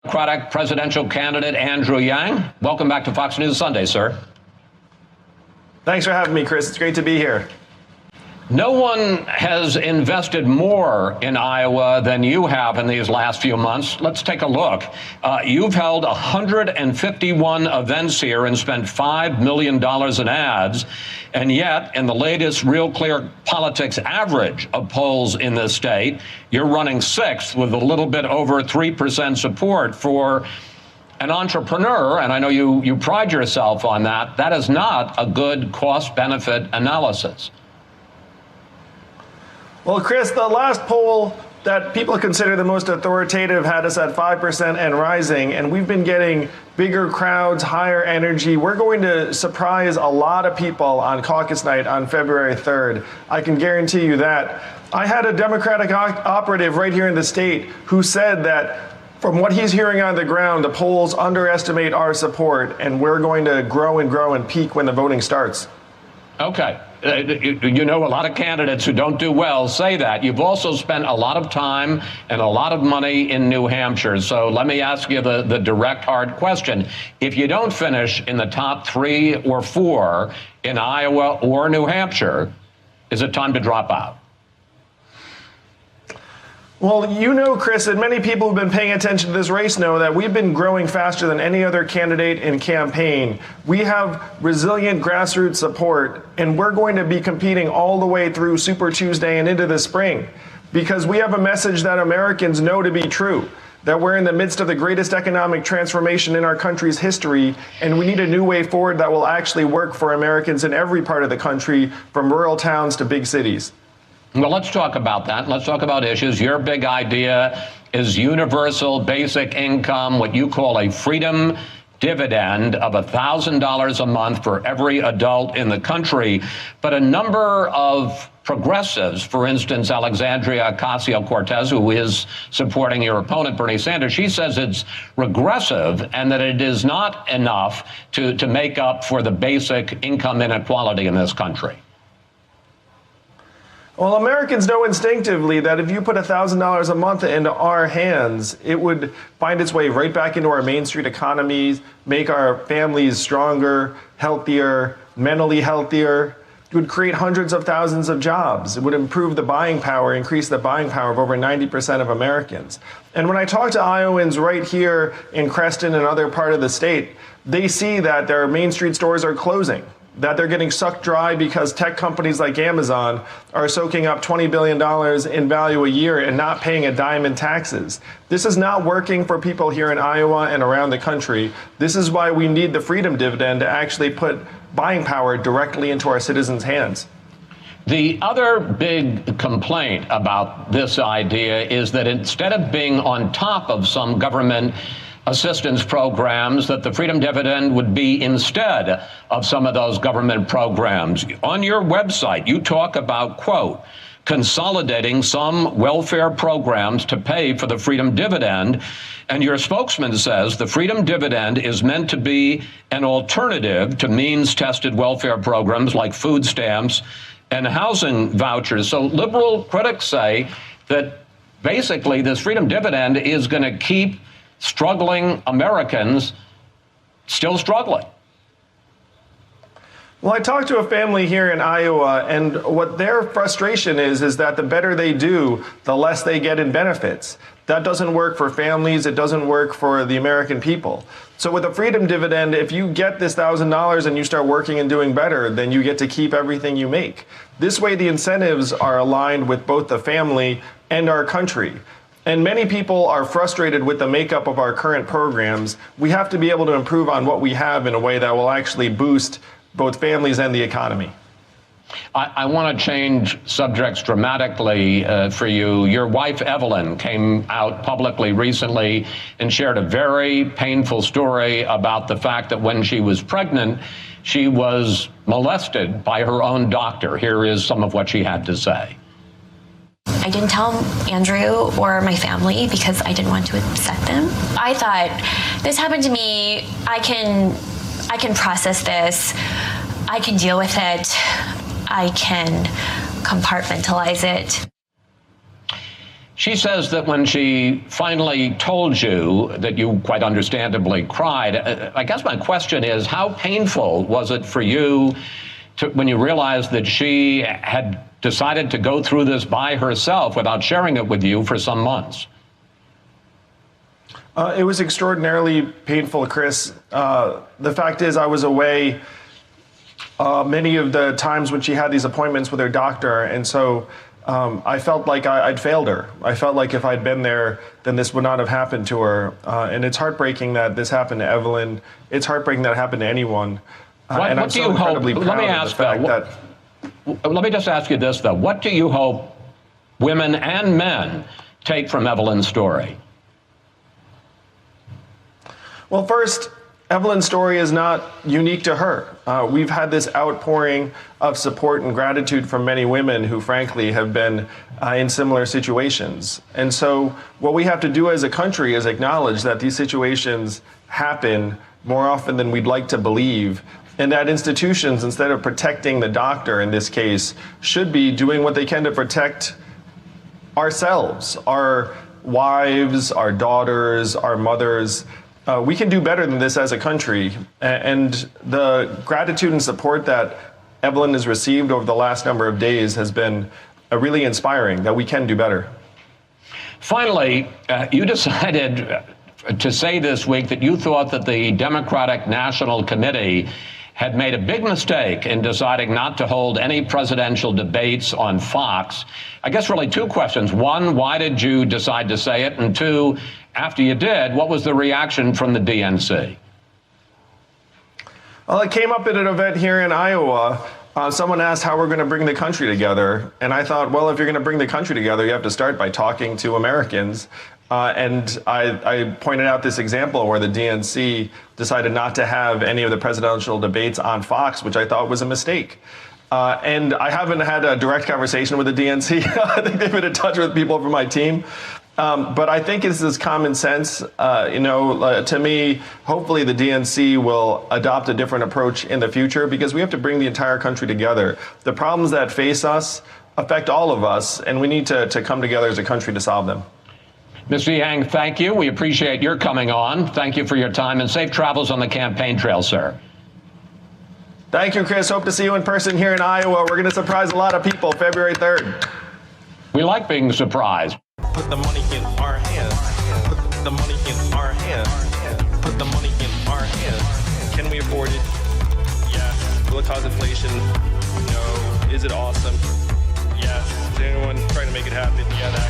Democratic presidential candidate Andrew Yang. Welcome back to Fox News Sunday, sir. Thanks for having me, Chris. It's great to be here. No one has invested more in Iowa than you have in these last few months. Let's take a look. You've held 151 events here and spent $5 million in ads. And yet, in the latest Real Clear Politics average of polls in this state, you're running sixth with a little bit over 3% support for an entrepreneur. And I know you pride yourself on that. That is not a good cost-benefit analysis. Well, Chris, the last poll that people consider the most authoritative had us at 5% and rising, and we've been getting bigger crowds, higher energy. We're going to surprise a lot of people on caucus night on February 3rd. I can guarantee you that. I had a Democratic operative right here in the state who said that from what he's hearing on the ground, the polls underestimate our support, and we're going to grow and peak when the voting starts. Okay. You know, a lot of candidates who don't do well say that. You've also spent a lot of time and a lot of money in New Hampshire. So let me ask you the direct, hard question. If you don't finish in the top 3 or 4 in Iowa or New Hampshire, is it time to drop out? Well, you know, Chris, and many people who've been paying attention to this race know that we've been growing faster than any other candidate in campaign. We have resilient grassroots support, and we're going to be competing all the way through Super Tuesday and into the spring, because we have a message that Americans know to be true, that we're in the midst of the greatest economic transformation in our country's history, and we need a new way forward that will actually work for Americans in every part of the country, from rural towns to big cities. Well, let's talk about that. Let's talk about issues. Your big idea is universal basic income, what you call a freedom dividend of $1,000 a month for every adult in the country. But a number of progressives, for instance, Alexandria Ocasio-Cortez, who is supporting your opponent, Bernie Sanders, she says it's regressive and that it is not enough to make up for the basic income inequality in this country. Well, Americans know instinctively that if you put $1,000 a month into our hands, it would find its way right back into our Main Street economies, make our families stronger, healthier, mentally healthier. It would create hundreds of thousands of jobs. It would improve the buying power, increase the buying power of over 90% of Americans. And when I talk to Iowans right here in Creston and other part of the state, they see that their Main Street stores are closing, that they're getting sucked dry because tech companies like Amazon are soaking up $20 billion in value a year and not paying a dime in taxes. This is not working for people here in Iowa and around the country. This is why we need the freedom dividend to actually put buying power directly into our citizens' hands. The other big complaint about this idea is that instead of being on top of some government assistance programs, that the freedom dividend would be instead of some of those government programs. On your website, you talk about, quote, consolidating some welfare programs to pay for the freedom dividend. And your spokesman says the freedom dividend is meant to be an alternative to means-tested welfare programs like food stamps and housing vouchers. So liberal critics say that basically this freedom dividend is going to keep struggling Americans still struggling. Well, I talked to a family here in Iowa, and what their frustration is that the better they do, the less they get in benefits. That doesn't work for families. It doesn't work for the American people. So with a freedom dividend, if you get this $1,000 and you start working and doing better, then you get to keep everything you make. This way, the incentives are aligned with both the family and our country. And many people are frustrated with the makeup of our current programs. We have to be able to improve on what we have in a way that will actually boost both families and the economy. I want to change subjects dramatically for you. Your wife, Evelyn, came out publicly recently and shared a very painful story about the fact that when she was pregnant, she was molested by her own doctor. Here is some of what she had to say. I didn't tell Andrew or my family because I didn't want to upset them. I thought, this happened to me, I can process this, I can deal with it, I can compartmentalize it. She says that when she finally told you that you quite understandably cried, I guess my question is, how painful was it for you when you realized that she had decided to go through this by herself without sharing it with you for some months? It was extraordinarily painful, Chris. The fact is, I was away many of the times when she had these appointments with her doctor, and so I felt like I'd failed her. I felt like if I'd been there, then this would not have happened to her. And it's heartbreaking that this happened to Evelyn. It's heartbreaking that it happened to anyone. And I'm so incredibly proud of the fact that. Let me just ask you this, though. What do you hope women and men take from Evelyn's story? Well, first, Evelyn's story is not unique to her. We've had this outpouring of support and gratitude from many women who, frankly, have been in similar situations. And so what we have to do as a country is acknowledge that these situations happen more often than we'd like to believe, and that institutions, instead of protecting the doctor in this case, should be doing what they can to protect ourselves, our wives, our daughters, our mothers. We can do better than this as a country. And the gratitude and support that Evelyn has received over the last number of days has been really inspiring, that we can do better. Finally, you decided to say this week that you thought that the Democratic National Committee had made a big mistake in deciding not to hold any presidential debates on Fox. I guess really two questions. One, why did you decide to say it? And two, after you did, what was the reaction from the DNC? Well, it came up at an event here in Iowa. Someone asked how we're going to bring the country together. And I thought, well, if you're going to bring the country together, you have to start by talking to Americans. And I pointed out this example where the DNC decided not to have any of the presidential debates on Fox, which I thought was a mistake. And I haven't had a direct conversation with the DNC. I think they've been in touch with people from my team. But I think this is common sense. To me, hopefully the DNC will adopt a different approach in the future, because we have to bring the entire country together. The problems that face us affect all of us, and we need to come together as a country to solve them. Mr. Yang, thank you. We appreciate your coming on. Thank you for your time, and safe travels on the campaign trail, sir. Thank you, Chris. Hope to see you in person here in Iowa. We're going to surprise a lot of people February 3rd. We like being surprised. Put the money in our hands. Put the money in our hands. Put the money in our hands. Can we afford it? Yes. Will it cause inflation? No. Is it awesome? Yes. Is anyone trying to make it happen? Yeah, that.